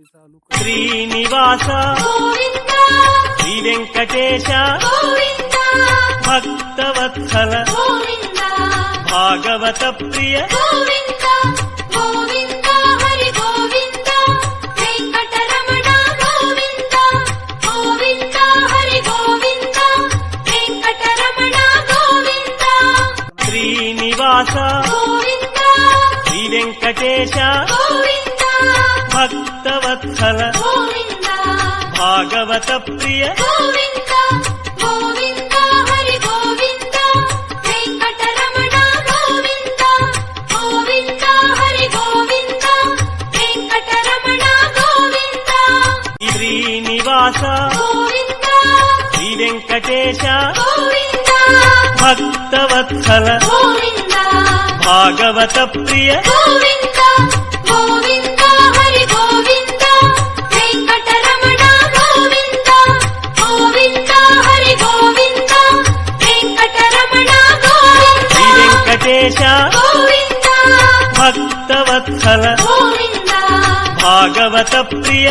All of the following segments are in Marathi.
శ్రీనివాస శ్రీ వెంకటేశ భక్తవత్సల భాగవత ప్రియ శ్రీనివాస శ్రీ వెంకటేశ భక్తవత్సల భాగవత ప్రియ శ్రీనివాస శ్రీ వెంకటేశ భక్తవత్సల భాగవత ప్రియ వెంకటేశ భక్తవత్సల భాగవత ప్రియ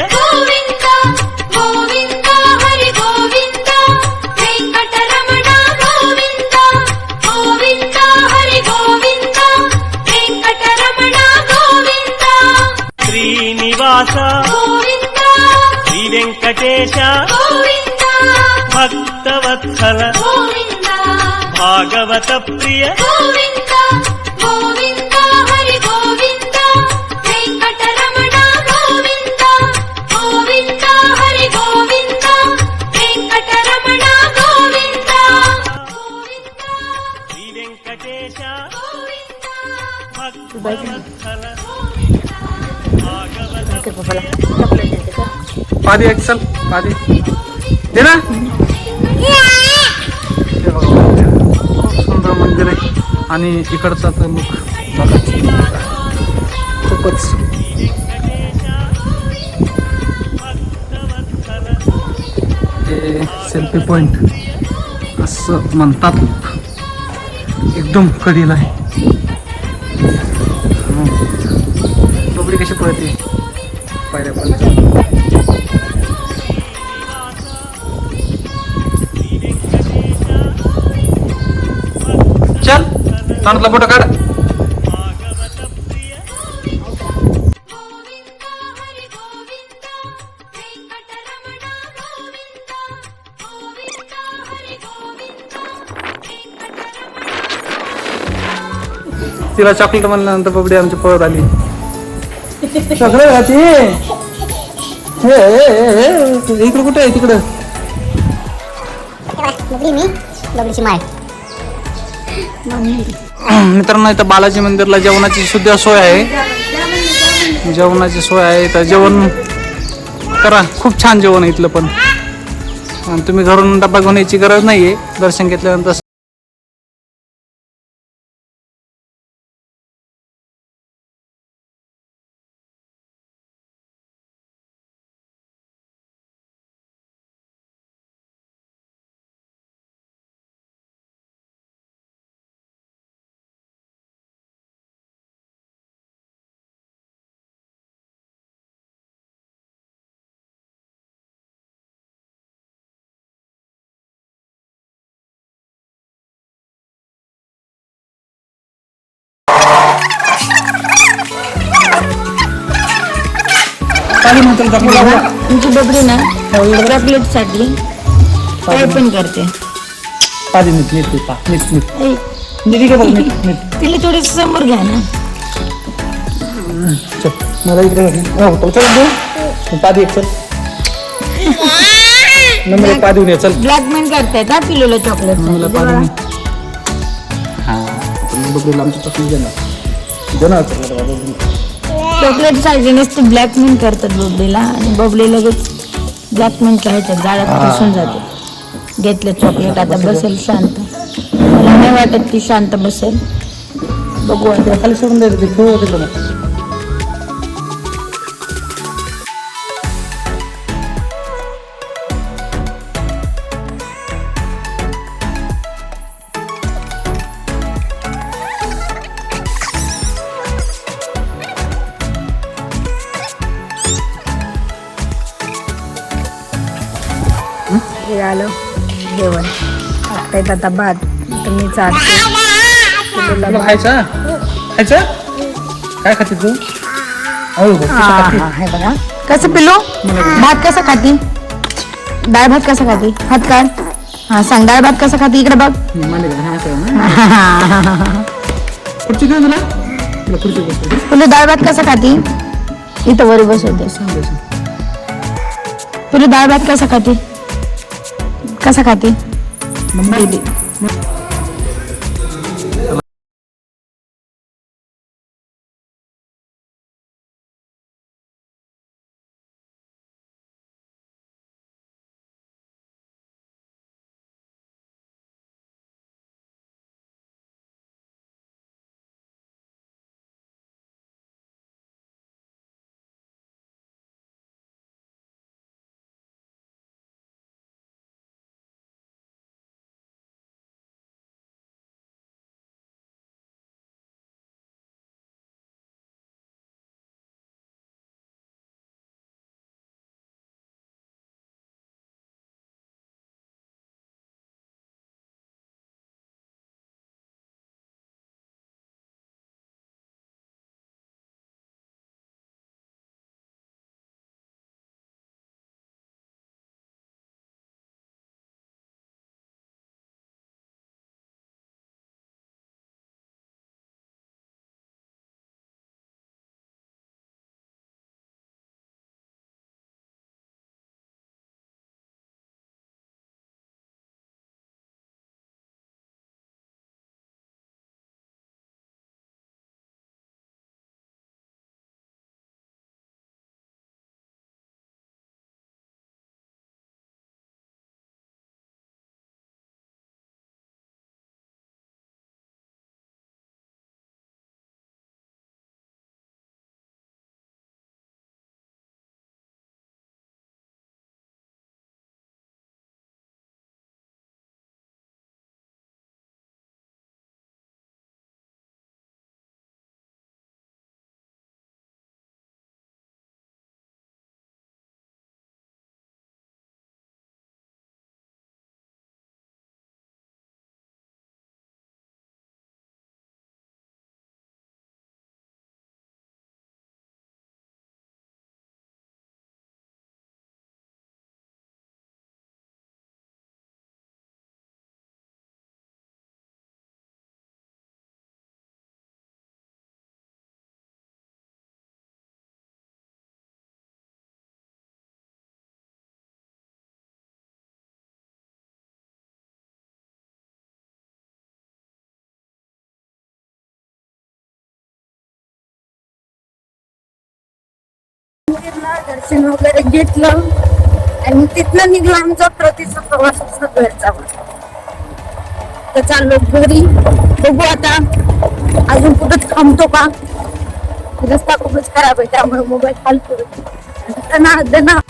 శ్రీనివాస శ్రీ వెంకటేశ భక్తవత్సల భాగవత ప్రియ पादी एक्सल पादी दे ना. खूप सुंदर मंदिर आहे आणि इकडचा तर लुक खूपच सेल्फी पॉइंट असं म्हणतात. एकदम कडीला आहे. बबडी कशी पळते पायऱ्या पण. चल चांगला फोटो काढ. तिला चॉकलेट म्हणल्यानंतर बबडी आमची पळत आली. चॉकलेट खाती इकडं कुठे आहे तिकडं. मित्रांनो इथं बालाजी मंदिरला जेवणाची सुद्धा सोय आहे. जेवणाची सोय आहे तर जेवण करा. खूप छान जेवण आहे इथलं पण. आणि तुम्ही घरून डबा घेऊन यायची गरज नाहीये. दर्शन घेतल्यानंतर तुमची बबडी ना एवढ्या प्लेटसाठी काय पण करते. तिला थोडे समोर घ्या ना. मला इकडे पादी एक चल पादी उद्या चल. ब्लॅकमेल करतायत ना पिलोला चॉकलेट. मला पादी हा बबडीला आमची चॉकलेट देणार. चॉकलेट साठी नसते ब्लॅकमेल करतात बबडीला. आणि बबडी लगेच ब्लॅकमेल करायचं जाळ्यात फसून जाते. घेतलं चॉकलेट आता बसेल शांत. मला नाही वाटत ती शांत बसेल. बघू आता खाली सोडून द्यायचं ते खेळ होते. आलं जेवण. टाकतायत आता भात. तर मी चालते पिल्लूला भात. खायचा खायचा काय खाते तू? हे बघा कसं पिल्लू भात कसं खाती? डाळ भात कसं खाती? हात काढ. हा सांग डाळ भात कसं खाती? इकडे बघ. खुर्ची काय तुला खुर्ची पिल्लू डाळ भात कसं खाती? इथं वरी बसवते. पिल्लू डाळ भात कसं खाती? कसं खाती? दीदी दर्शन वगैरे घेतलं आणि तिथनं निघला आमचा प्रतिचा प्रवास असा घरचा. तर चाललो घरी. बघू आता अजून कुठं थांबतो का. रस्ता खूपच खराब आहे त्यामुळे मोबाईल खाली पडतो.